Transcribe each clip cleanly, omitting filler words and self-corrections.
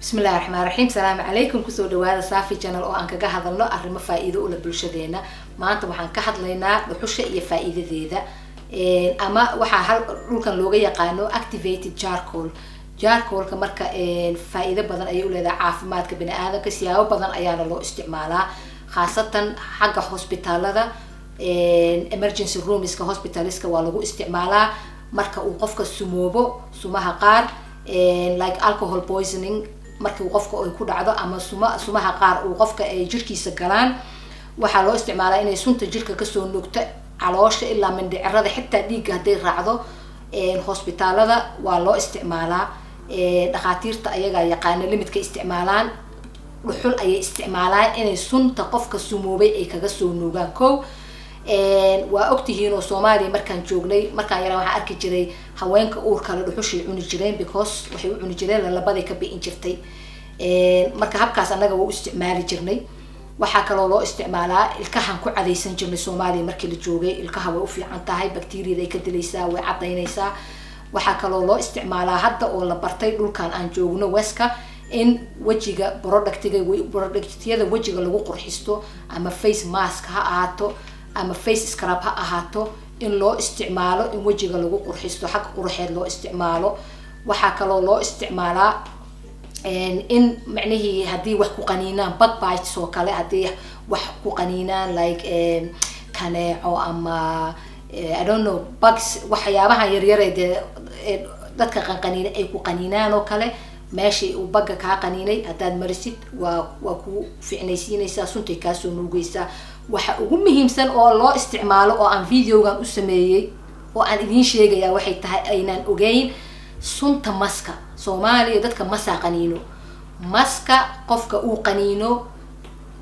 بسم الله الرحمن الرحيم. السلام عليكم كسو دواada Safi channel oo aan kaga hadalno arrimo faa'iido u leh bulshadeena. Maanta waxaan ka hadlaynaa dhuxusha iyo faa'iidadeeda ama waxa dhulkan looga yaqaano activated charcoal. Charcoalka marka faa'iido badan ay u leedahay caafimaadka bini'aadamka, siyaabo badan ayaa loo isticmaalaa khaasatan xagga hospitaalada emergency roomska hospitaliska waa lagu isticmaalaa marka uu qofka sumoobo sumaha qaar like alcohol poisoning markii qofka ay ku dhacdo ama sumaha qaar uu qofka ay jirkiisa galaan waxa loo isticmaalaa inay sunta jirka ka soo nuugto caloosha ilaa mindhicirada xitaa dhiigga haday raacdo hospitaalada waa loo isticmaalaa dhaqaatiirta ayaga yaqaan limidka isticmaalaan dhuxul ay isticmaalaan inay sunta qofka sumoobay ay kaga soo nuugaan koow waa ogtihiin oo Soomaaliya markaan joognay markaan yara waxa arki jiray haweenka uurka la dhuxushay cuni jireen because waxay u cuni jireen labaday ka biin jirtay marka habkaas anaga wuu isticmaali jirnay waxa kale oo loo isticmaalaa ilkahan ku cadaysan jirnay Soomaaliya markii la joogay ilkaha way u fiican tahay bakteeriyada ay ka dilaysaa way cadaynaysaa waxa kale oo loo isticmaalaa hadda oo la bartay dhulkan aan joogno Weska in wajiga productyada wajiga lagu qurxisto ama face mask ha ahaato ama face scrub ha ahaato in loo isticmaalo in wajiga lagu qurxisto xaq qurxeed loo isticmaalo waxa kale oo loo isticmaalaa in macnaheedu hadii wax ku qaniinaan bug bites oo kale hadii wax ku qaniinaan like kaneeco ama I don't know bugs waxyaabaha yaryar ee dadka qaniina ay ku qaniinaan oo kale meeshii uu bugga ka qaniinay hadaad marisid waa ku fiicnaysiinaysaa suntay ka soo nuugaysaa waxa ugu muhiimsan oo loo isticmaalo oo aan videogan u sameeyay oo aan idin sheegaya waxay tahay aynaan ogeyn sunta maska Soomaaliya dadka masa qaniino maska qofka uu qaniino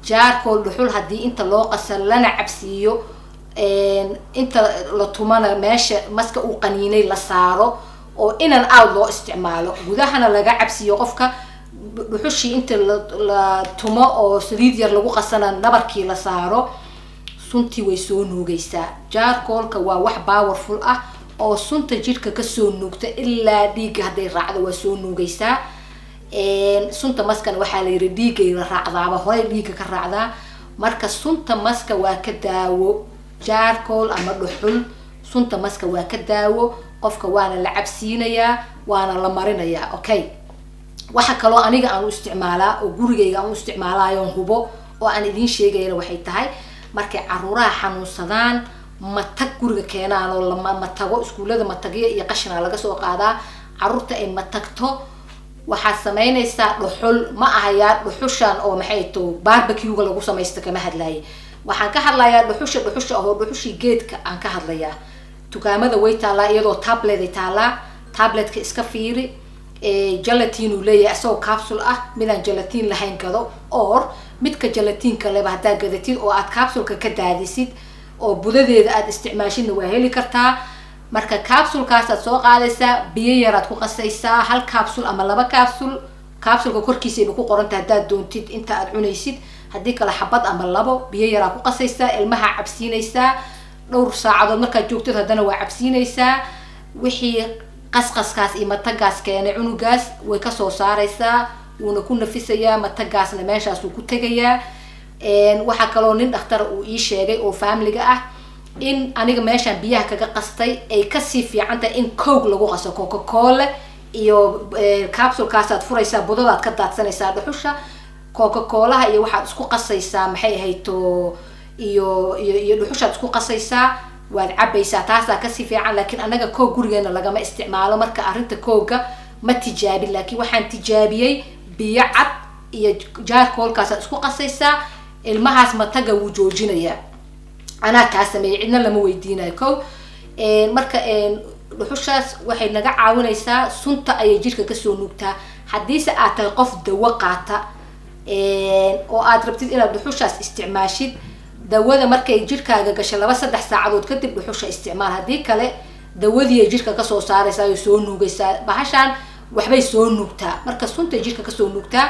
charcoal dhuxul hadii inta loo qasal lana cabsiyo inta la tumana meesha maska uu qaniinay la saaro oo inaan out loo isticmaalo gudahana laga cabsiyo qofka dhuxushii inta la tumo oo saliid yar lagu qasana nabarkii la saaro suntii way soo nuugaysaa charcoalka waa wax powerful ah oo sunta jirka ka soo nuugta ilaa dhiigga haday raacdo waa soo nuugaysaa sunta maskana waxa la yiri dhiigay la raacdaaba hore dhiigga ka raacdaa marka sunta maska waa ka daawo charcoal ama dhuxul sunta maska waa ka daawo qofka waana la cabsiinayaa waana la marinayaa okay waxa kale oo aniga aan u isticmaalaa oo gurigeyga aan u isticmaalaayo hubo oo aan idin sheegayna waxay tahay markay caruuraha xanuunsadaan matag guriga keenaan oo lama matago iskuulada matagiya iyo qashina laga soo qaadaa caruurta ay matagto waxa sameynaysaa dhuxul ma ahayaa dhuxushan oo maxay to barbecue-ga lagu sameeysto kama hadlaayay waxaan ka hadlayaa dhuxusha oo dhuxushi geedka aan ka hadlayaa dukaamada way taalaa iyadoo tablet ay taalaa tabletka iska fiiri gelatin uu leeyahay asoo capsule ah midaan gelatin lahayn gado or midka gelatin kale ba hadaa gadatid oo aad capsule ka daadisid oo budadeeda aad isticmaashina waa heli kartaa marka capsule-kaas aad soo qaadaysaa biyo yar aad ku qasaysaa hal capsule ama laba capsule korkiisa ay ku qoran tahay hadaad doontid inta aad cunaysid hadii kala xabad ama labo biyo yar aad ku qasaysaa ilmaha cabsiinaysaa dhowr saacadood marka joogtid hadana waa cabsiinaysaa wixii qasqaskaas iyo matagaas keenay cunugaas way ka soo saaraysaa wuuna ku nafisayaa matagaasna meeshaas uu ku tagayaa waxa kale oo nin dhakhtar uu ii sheegay oo family-ga ah in aniga meeshan biyaha kaga qastay ay ka sii fiican tahay in coke lagu qaso Coca-Cola iyo capsule-kaas aad furaysaa budada aad ka daadsanaysaa dhuxusha Coca-Cola iyo waxaad isku qasaysaa maxay ahayto iyo dhuxusha isku qasaysaa waad cabaysaa taasa ka si fiican laakiin anaga coke gurigeena lagama isticmaalo marka arinta coke ma tijaabin laakiin waxaan tijaabiyay biyo cad iyo charcoal-kaas isku qasaysaa ilmahaas mataga wuu joojinayaa ana ka sameeyay cidna lama weydiinayo kow marka dhuxushaas waxay naga caawinaysaa sunta ay jirka ka soo nuugtaa hadii aad tahay qof dawo qaata oo aad rabtid inaad dhuxushaas isticmaashid dawada markay jirkaaga gasho 2-3 saacadood kadib dhuxusha isticmaal hadii kale dawadii jirka ka soo saaraysaa oo soo nuugaysaa bahashan waxbay soo nuugtaa marka sunta jirka ka soo nuugtaa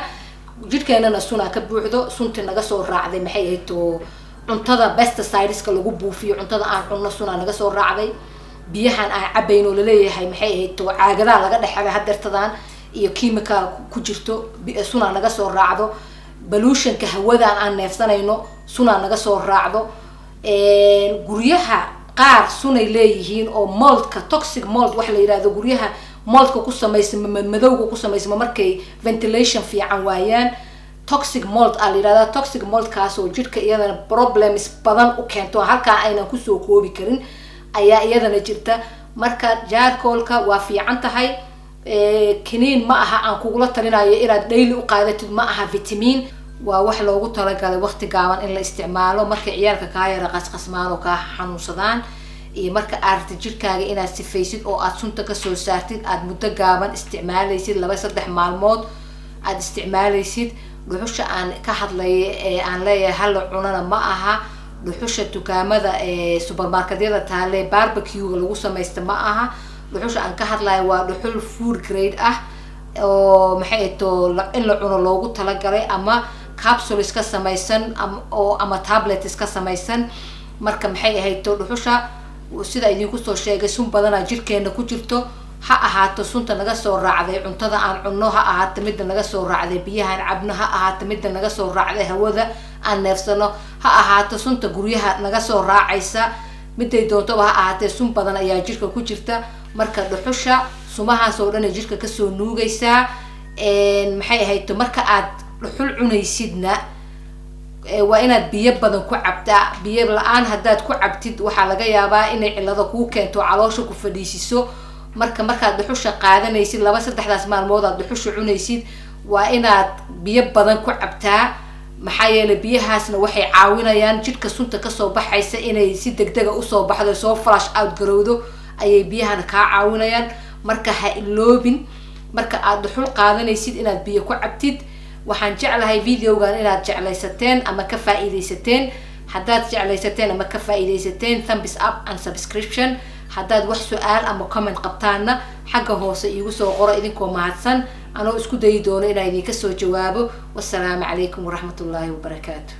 jirkeenana suna ka buuxdo sunta naga soo raacday maxay ahayd cuntada pesticideska lagu buufiyo cuntada aan cunno suna naga soo raacday biyahan aan cabayno la leeyahay maxay ahayd caagada laga dhaxay hadartadaan iyo chemical ku jirto suna naga soo raacdo pollutionka hawadan aan neefsanayno suna naga soo raacdo guryaha qaar sunay leeyihiin oo moldka toxic mold wax la yiraahdo guryaha moldka ku sameysma madowga ku sameysma markay ventilation fiican waayaan toxic mold la yiraahdo toxic mold kaas oo jirka iyadana problems badan u keento halka aynan ku soo koobi karin ayaa iyadana jirta marka jaarkoolka waa fiican tahay kiniin ma aha aan kugula talinayo inaad daily u qaadatid ma aha vitamin waa wax loogu talagalay waqti gaaban in la isticmaalo marka ciyaalka ka yara qasqasmaan oo ka xanuunsadaan iyo marka aad jirkaaga inaad sifaysid oo aad sunta ka soo saartid aad muddo gaaban isticmaalaysid 2-3 maalmood aad isticmaalaysid dhuxusha aan ka hadlay aan leeyahay hal cunana ma aha dhuxusha dukaamada supermarketyada taale barbecue lagu sameeysto ma aha dhuxusha aan ka hadlayo waa dhuxul food grade ah oo maxay in la cuno loogu talagalay ama capsules ka samaysan ama tablets ka samaysan marka maxay ahayd dhuxusha sida idinku soo sheegay sun badan jirkeena ku jirto ha ahaato sunta naga soo raacday cuntada aan cunno ha ahaato mid naga soo raacday biyaha aan cabno ha ahaato mid naga soo raacday hawada aan neefsano ha ahaato sunta guryaha naga soo raacaysa miday doonto ha ahaatee sun badan ayaa jirka ku jirta marka dhuxusha sumahaas oo dhan jirka ka soo nuugaysa maxay ahayd marka aad dhuxul cunaysidna waa inaad biyo badan ku cabtaa biyo la'aan hadaad ku cabtid waxa laga yaabaa inay cilado ku keento caloosha ku fadhiisiso markaad dhuxusha qaadanaysid 2-3 maalmood aad dhuxusha cunaysid waa inaad biyo badan ku cabtaa maxaa yeelay biyahaasna waxay caawinayaan jidhka sunta ka soo baxaysa inay si degdeg ah u soo baxdo soo flash out garowdo ayay biyahana ka caawinayaan marka ha iloobin marka aad dhuxul qaadanaysid inaad biyo ku cabtid waxaan jeclahay videogan inaad jeclaysateen ama ka faa'iideysateen haddaad jeclaysateen ama ka faa'iideysateen thumbs up and subscription haddaad wax su'aal ama comment qabtaana xagga hoose iigu soo qoro idinkoo mahadsan anoo isku dayi doono inaan idinka soo jawaabo wassalaamu calaykum waraxmatullaahi wabarakaatuh